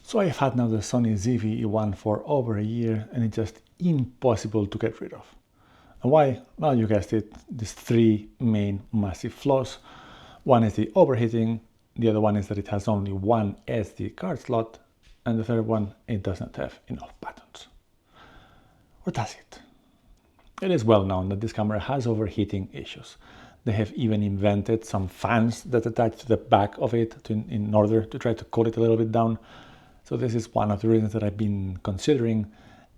So I've had now the Sony ZV-E1 for over a year and it's just impossible to get rid of. And why? Well, you guessed it, these three main massive flaws. One is the overheating, the other one is that it has only one SD card slot, and the third one, it does not have enough buttons. Or does it? It is well known that this camera has overheating issues. They have even invented some fans that attach to the back of it in order to try to cool it a little bit down. So this is one of the reasons that I've been considering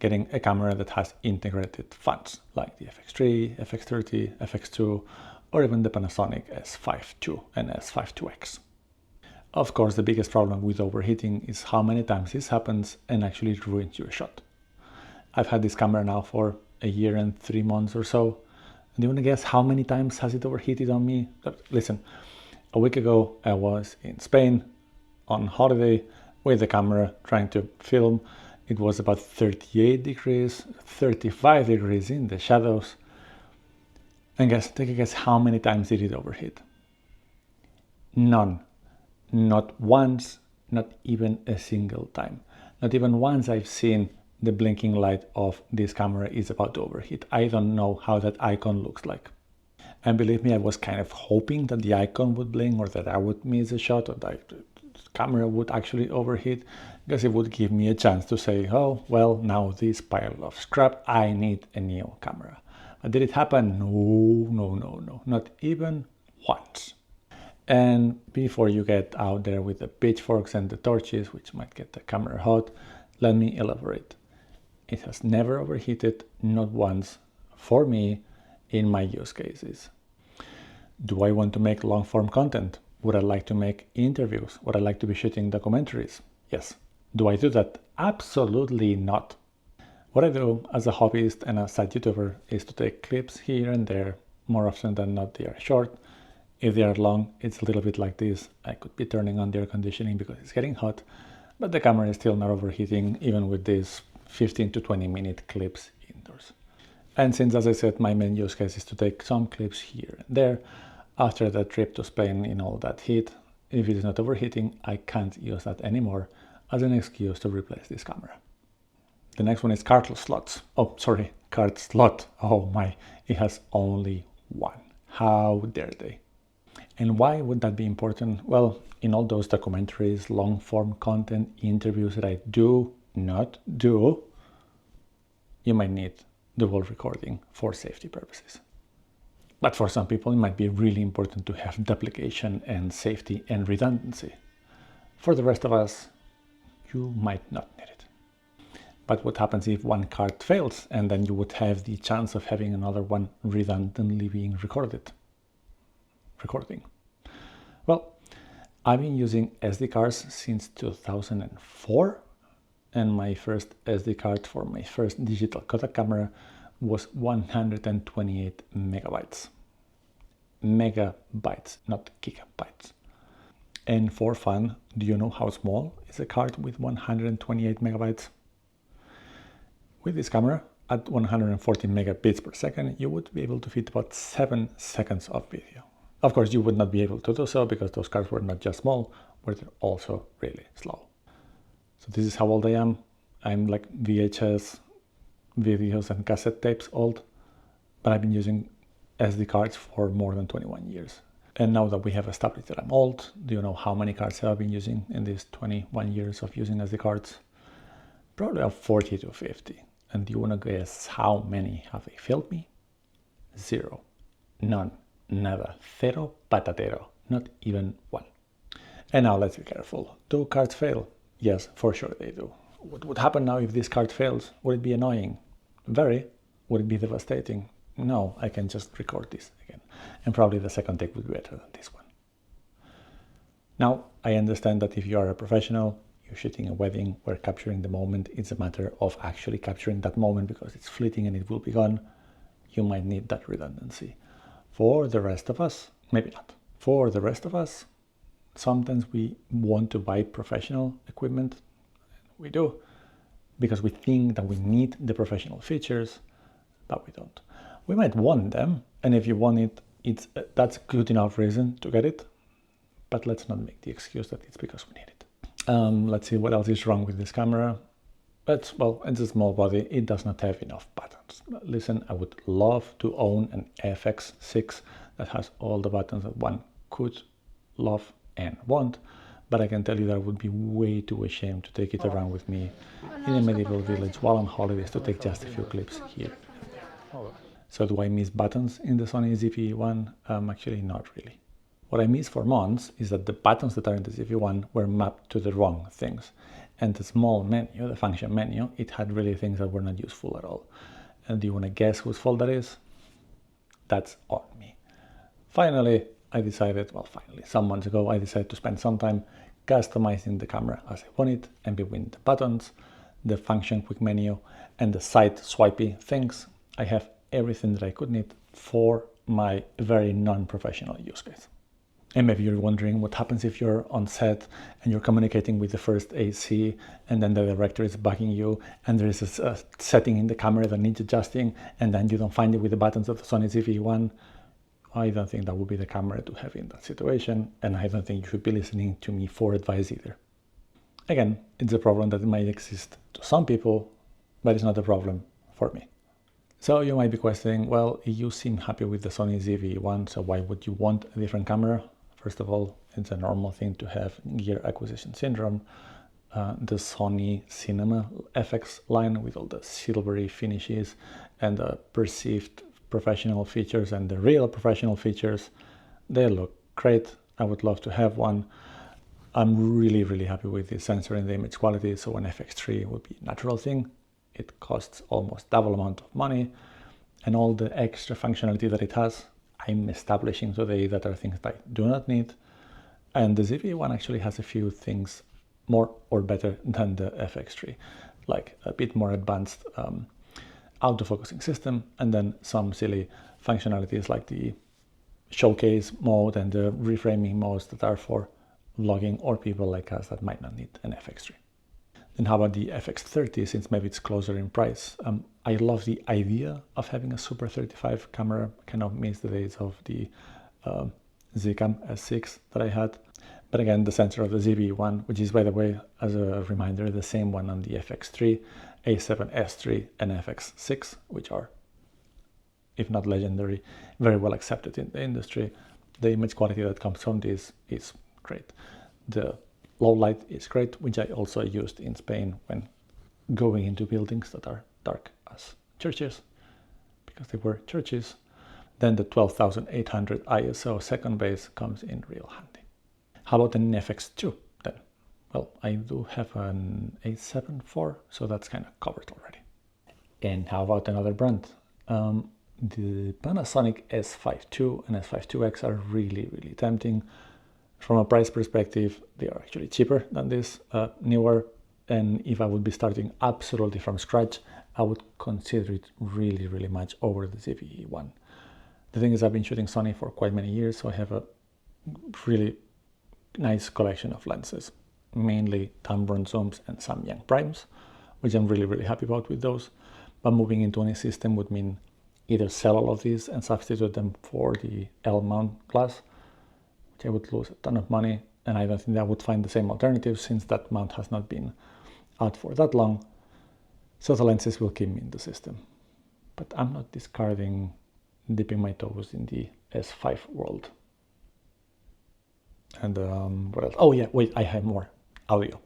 getting a camera that has integrated fans like the FX3, FX30, FX2, or even the Panasonic S5 II and S5 IIX. Of course, the biggest problem with overheating is how many times this happens and actually ruins your shot. I've had this camera now for a year and 3 months or so. And do you want to guess how many times has it overheated on me? Listen, a week ago I was in Spain on holiday with the camera trying to film. It was about 38 degrees, 35 degrees in the shadows. And take a guess how many times did it overheat? None. Not once, not even a single time. Not even once I've seen the blinking light of this camera is about to overheat. I don't know how that icon looks like. And believe me, I was kind of hoping that the icon would blink or that I would miss a shot or that the camera would actually overheat, because it would give me a chance to say, oh, well, now this pile of scrap, I need a new camera. But did it happen? No, not even once. And before you get out there with the pitchforks and the torches, which might get the camera hot, let me elaborate. It has never overheated, not once, for me, in my use cases. Do I want to make long-form content? Would I like to make interviews? Would I like to be shooting documentaries? Yes. Do I do that? Absolutely not. What I do as a hobbyist and a side YouTuber is to take clips here and there. More often than not, they are short. If they are long, it's a little bit like this. I could be turning on the air conditioning because it's getting hot, but the camera is still not overheating, even with these 15 to 20 minute clips indoors. And since, as I said, my main use case is to take some clips here and there, after that trip to Spain in all that heat, if it is not overheating, I can't use that anymore as an excuse to replace this camera. The next one is card slots. Card slot. Oh my, it has only one. How dare they? And why would that be important? Well, in all those documentaries, long-form content, interviews that I do not do, you might need dual recording for safety purposes. But for some people, it might be really important to have duplication and safety and redundancy. For the rest of us, you might not need it. But what happens if one card fails and then you would have the chance of having another one redundantly being recording? Well, I've been using SD cards since 2004, and my first SD card for my first digital Kodak camera was 128 megabytes. Megabytes, not gigabytes. And for fun, do you know how small is a card with 128 megabytes? With this camera, at 140 megabits per second, you would be able to fit about 7 seconds of video. Of course, you would not be able to do so because those cards were not just small, but they're also really slow. So this is how old I am. I'm like VHS videos and cassette tapes old, but I've been using SD cards for more than 21 years. And now that we have established that I'm old, do you know how many cards have I been using in these 21 years of using SD cards? Probably about 40 to 50. And do you want to guess how many have they failed me? 0. None. Nada. Cero patatero. Not even one. And now let's be careful. Do cards fail? Yes, for sure they do. What would happen now if this card fails? Would it be annoying? Very. Would it be devastating? No, I can just record this again. And probably the second take would be better than this one. Now, I understand that if you are a professional, you're shooting a wedding where capturing the moment is a matter of actually capturing that moment because it's fleeting and it will be gone. You might need that redundancy. For the rest of us, maybe not. For the rest of us, sometimes we want to buy professional equipment. We do, because we think that we need the professional features, but we don't. We might want them, and if you want it, that's good enough reason to get it, but let's not make the excuse that it's because we need it. Let's see what else is wrong with this camera. But, well, it's a small body, it does not have enough buttons. Listen, I would love to own an FX6 that has all the buttons that one could love and want, but I can tell you that I would be way too ashamed to take it around with me in a medieval village while on holidays to take just a few clips here and there. So do I miss buttons in the Sony ZV-E1? Actually, not really. What I miss for months is that the buttons that are in the ZV-E1 were mapped to the wrong things. And the small menu, the function menu, it had really things that were not useful at all. And do you want to guess whose fault that is? That's on me. Finally, some months ago, I decided to spend some time customizing the camera as I want it, and between the buttons, the function quick menu, and the side swipey things, I have everything that I could need for my very non-professional use case. And maybe you're wondering what happens if you're on set and you're communicating with the first AC and then the director is bugging you and there is a setting in the camera that needs adjusting and then you don't find it with the buttons of the Sony ZV-E1. I don't think that would be the camera to have in that situation, and I don't think you should be listening to me for advice either. Again, it's a problem that might exist to some people, but it's not a problem for me. So you might be questioning, well, you seem happy with the Sony ZV-E1, so why would you want a different camera? First of all, it's a normal thing to have gear acquisition syndrome. The Sony Cinema FX line with all the silvery finishes and the perceived professional features and the real professional features, they look great. I would love to have one. I'm really happy with the sensor and the image quality, so an FX3 would be a natural thing. It costs almost double amount of money, and all the extra functionality that it has, I'm establishing today that are things that I do not need. And the ZV-E1 actually has a few things more or better than the FX3, like a bit more advanced autofocusing system, and then some silly functionalities like the showcase mode and the reframing modes that are for vlogging or people like us that might not need an FX3. Then how about the FX30, since maybe it's closer in price? I love the idea of having a Super 35 camera. Kind of miss the days of the Zcam S6 that I had. But again, the sensor of the ZV-E1, which is, by the way, as a reminder, the same one on the FX3, A7S3 and FX6, which are, if not legendary, very well accepted in the industry. The image quality that comes from this is great. The low light is great, which I also used in Spain when going into buildings that are dark as churches, because they were churches. Then the 12,800 ISO second base comes in real handy. How about an FX2 then? Well, I do have an A7 IV, so that's kind of covered already. And how about another brand? The Panasonic S5 II and S5 IIX are really tempting. From a price perspective, they are actually cheaper than this newer, and if I would be starting absolutely from scratch, I would consider it really much over the ZV-E1. The thing is, I've been shooting Sony for quite many years, so I have a really nice collection of lenses, mainly Tamron zooms and Samyang primes, which I'm really happy about with those. But moving into any system would mean either sell all of these and substitute them for the L mount glass, which I would lose a ton of money, and I don't think I would find the same alternative since that mount has not been out for that long. So the lenses will keep me in the system. But I'm not discarding dipping my toes in the S5 world. And what else? Oh yeah, wait, I have more audio.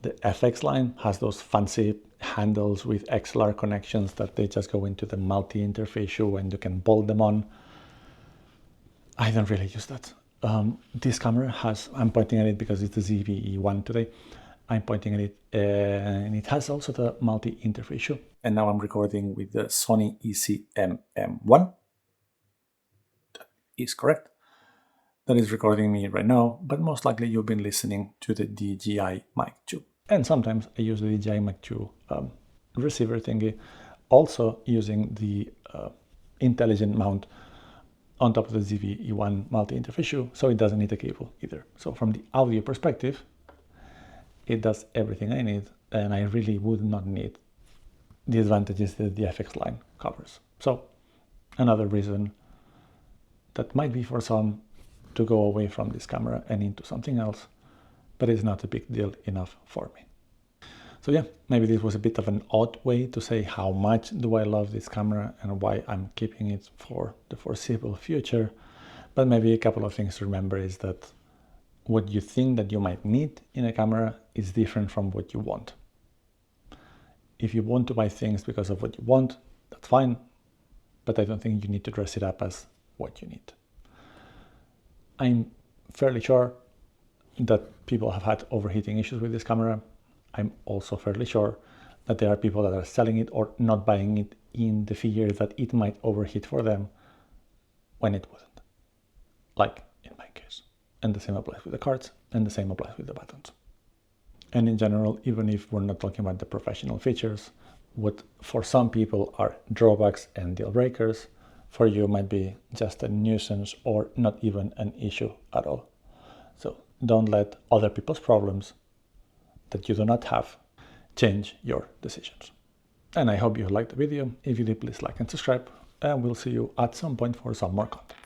The FX line has those fancy handles with XLR connections that they just go into the multi-interface shoe and you can bolt them on. I don't really use that. This camera has, I'm pointing at it because it's the ZV-E1 today. I'm pointing at it and it has also the multi-interface shoe. And now I'm recording with the Sony ECM-M1. That is correct. That is recording me right now, but most likely you've been listening to the DJI Mic 2. And sometimes I use the DJI Mic 2 receiver thingy, also using the intelligent mount on top of the ZV-E1 multi-interface shoe, so it doesn't need a cable either. So from the audio perspective, it does everything I need, and I really would not need the advantages that the FX line covers. So another reason that might be for some to go away from this camera and into something else, but it's not a big deal enough for me. So yeah, maybe this was a bit of an odd way to say how much do I love this camera and why I'm keeping it for the foreseeable future. But maybe a couple of things to remember is that what you think that you might need in a camera is different from what you want. If you want to buy things because of what you want, that's fine, but I don't think you need to dress it up as what you need. I'm fairly sure that people have had overheating issues with this camera. I'm also fairly sure that there are people that are selling it or not buying it in the fear that it might overheat for them when it wouldn't, like in my case. And the same applies with the cards, and the same applies with the buttons. And in general, even if we're not talking about the professional features, what for some people are drawbacks and deal breakers, for you might be just a nuisance or not even an issue at all. So don't let other people's problems that you do not have change your decisions. And I hope you liked the video. If you did, please like and subscribe, and we'll see you at some point for some more content.